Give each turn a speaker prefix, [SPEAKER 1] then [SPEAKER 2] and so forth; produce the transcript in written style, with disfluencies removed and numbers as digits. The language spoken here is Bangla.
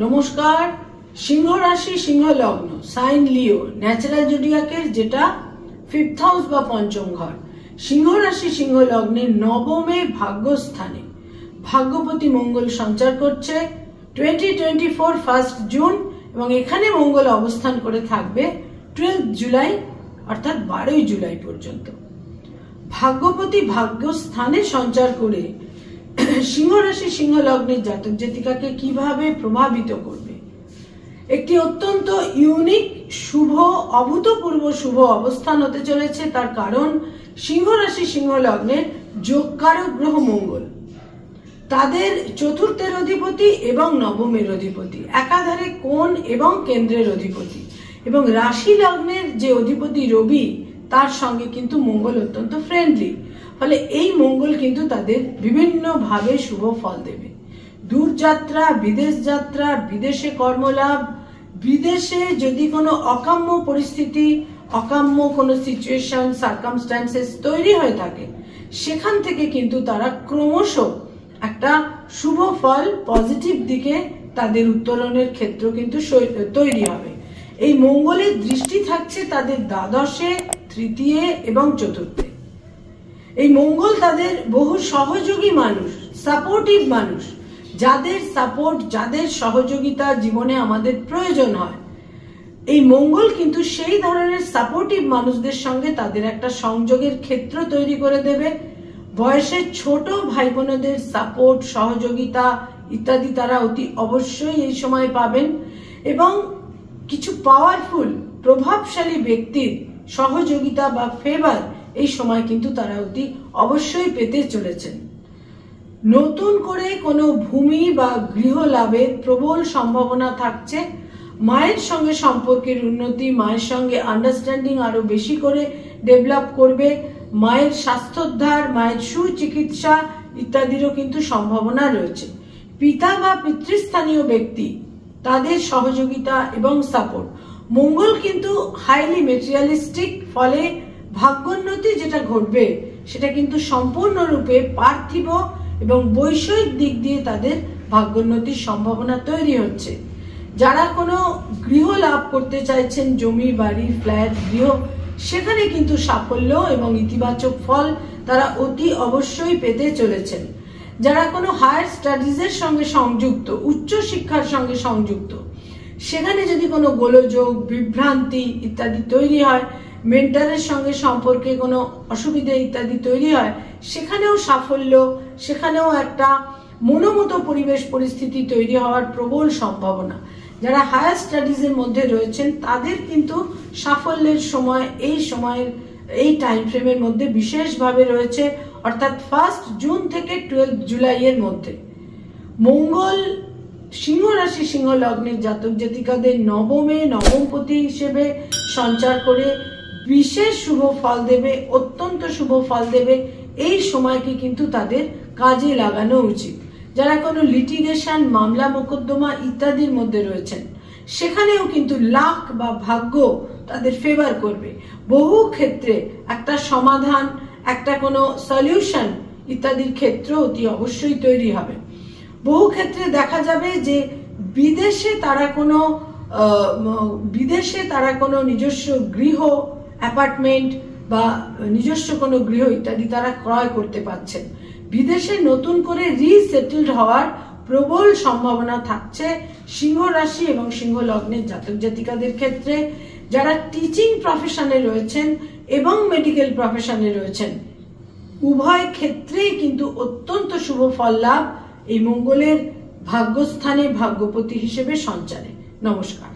[SPEAKER 1] নমস্কার। সিংহ রাশি সিংহ লগ্ন সাইন লিও ন্যাচারাল জোডিয়াকের যেটা ফিফথ হাউস বা পঞ্চম ঘর। সিংহ রাশি সিংহ লগ্নের নবমে ভাগ্যস্থানে ভাগ্যপতি মঙ্গল সঞ্চার করছে 2024 1 জুন এবং এখানে মঙ্গল অবস্থান করে থাকবে 12 জুলাই অর্থাৎ 12 জুলাই পর্যন্ত। ভাগ্যপতি ভাগ্যস্থানে সঞ্চার করে সিংহ রাশি সিংহ লগ্নের জাতক জাতিকাকে কিভাবে প্রভাবিত করবে, একটি অত্যন্ত ইউনিক শুভ অভূতপূর্ব শুভ অবস্থান হতে চলেছে। তার কারণ সিংহ রাশি সিংহ লগ্নের যোগকারক গ্রহ মঙ্গল, তাদের চতুর্থের অধিপতি এবং নবমের অধিপতি, একাধারে কোণ এবং কেন্দ্রের অধিপতি, এবং রাশি লগ্নের যে অধিপতি রবি তার সঙ্গে কিন্তু মঙ্গল অত্যন্ত ফ্রেন্ডলি। ফলে এই মঙ্গল কিন্তু তাদের বিভিন্ন ভাবে শুভ ফল দেবে। দূরযাত্রা, বিদেশ যাত্রা, বিদেশে কর্মলাভ, বিদেশে যদি কোনো অকাম্য পরিস্থিতি, অকাম্য কোনো সিচুয়েশন সার্কামস্ট্যান্সেস তৈরি হয়ে থাকে, সেখান থেকে কিন্তু তারা ক্রমশ একটা শুভ ফল পজিটিভ দিকে তাদের উত্তরণের ক্ষেত্র কিন্তু তৈরি হবে। এই মঙ্গলের দৃষ্টি থাকছে তাদের দ্বাদশে, তৃতীয় এবং চতুর্থে। এই মঙ্গল তাদের বহু সহযোগী মানুষ, সাপোর্টিভ মানুষ, যাদের সাপোর্ট, যাদের সহযোগিতা জীবনে আমাদের প্রয়োজন হয়, এই মঙ্গল কিন্তু সেই ধরনের সাপোর্টিভ মানুষদের সঙ্গে তাদের একটা সংযোগের ক্ষেত্র তৈরি করে দেবে। বয়সে ছোট ভাই বোনদের সাপোর্ট, সহযোগিতা ইত্যাদি তারা অতি অবশ্যই এই সময় পাবেন, এবং কিছু পাওয়ারফুল প্রভাবশালী ব্যক্তির সহযোগিতা বা ফেভার এই সময় কিন্তু তারা অতি অবশ্যই পেতে চলেছেন। নতুন করে কোনো ভূমি বা গৃহ লাভের প্রবল সম্ভাবনা থাকছে। মায়ের সঙ্গে সম্পর্কের উন্নতি, মায়ের সঙ্গে আন্ডারস্ট্যান্ডিং আরো বেশি করে ডেভেলপ করবে। মায়ের স্বাস্থ্যোদ্ধার, মায়ের সুচিকিৎসা ইত্যাদিরও কিন্তু সম্ভাবনা রয়েছে। পিতা বা পিতৃস্থানীয় ব্যক্তি তাদের সহযোগিতা এবং সাপোর্ট। মঙ্গল কিন্তু হাইলি মেটেরিয়ালিস্টিক, ফলে ভাগ্যোন্নতি যেটা ঘটবে সেটা কিন্তু সম্পূর্ণরূপে পার্থিব এবং বৈষয়িক দিক দিয়ে তাদের ভাগ্যোন্নতির সম্ভাবনা তৈরি হচ্ছে। যারা কোনো গৃহ লাভ করতে চাইছেন, জমি, বাড়ি, ফ্ল্যাট, গৃহ, সেখানে কিন্তু সাফল্য এবং ইতিবাচক ফল তারা অতি অবশ্যই পেতে চলেছেন। যারা কোনো হায়ার স্টাডিজের সঙ্গে সংযুক্ত, উচ্চ শিক্ষার সঙ্গে সংযুক্ত, সেখানে যদি কোনো গোলযোগ, বিভ্রান্তি ইত্যাদি তৈরি হয়, মেন্টারের সঙ্গে সম্পর্কে কোনো অসুবিধা ইত্যাদি তৈরি হয়, সেখানেও সাফল্য, সেখানেও একটা মনোমতো পরিবেশ পরিস্থিতি তৈরি হওয়ার প্রবল সম্ভাবনা। যারা হায়ার স্টাডিজের মধ্যে রয়েছেন তাদের কিন্তু সাফল্যের সময় এই সময়ের এই টাইম ফ্রেমের মধ্যে বিশেষভাবে রয়েছে, অর্থাৎ 1 জুন থেকে 12 জুলাইয়ের মধ্যে। মঙ্গল সিংহ রাশি সিংহ লগ্নের জাতক জাতিকাদের নবমে নবমপতি হিসেবে সঞ্চার করে বিশেষ শুভ ফল দেবে, অত্যন্ত শুভ ফল দেবে। এই সময়কে কিন্তু তাদের কাজে লাগানো উচিত। যারা কোনো লিটিগেশন, মামলা মোকদ্দমা ইত্যাদির মধ্যে রয়েছেন, সেখানেও কিন্তু লাক বা ভাগ্য তাদের ফেভার করবে। বহু ক্ষেত্রে একটা সমাধান, একটা কোনো সলিউশন ইত্যাদির ক্ষেত্র অতি অবশ্যই তৈরি হবে। বহু ক্ষেত্রে দেখা যাবে যে বিদেশে তারা কোনো নিজস্ব গৃহ, অ্যাপার্টমেন্ট বা নিজস্ব কোনো গৃহ ইত্যাদি তারা ক্রয় করতে পারছেন। বিদেশে নতুন করে রিসেটেলড হওয়ার প্রবল সম্ভাবনা থাকছে সিংহ রাশি এবং সিংহ লগ্নের জাতক জাতিকাদের ক্ষেত্রে। যারা টিচিং প্রফেশনে রয়েছেন এবং মেডিকেল প্রফেশনে রয়েছেন, উভয় ক্ষেত্রেই কিন্তু অত্যন্ত শুভ ফল লাভ এই মঙ্গলের ভাগ্যস্থানে ভাগ্যপতি হিসেবে সঞ্চারে। নমস্কার।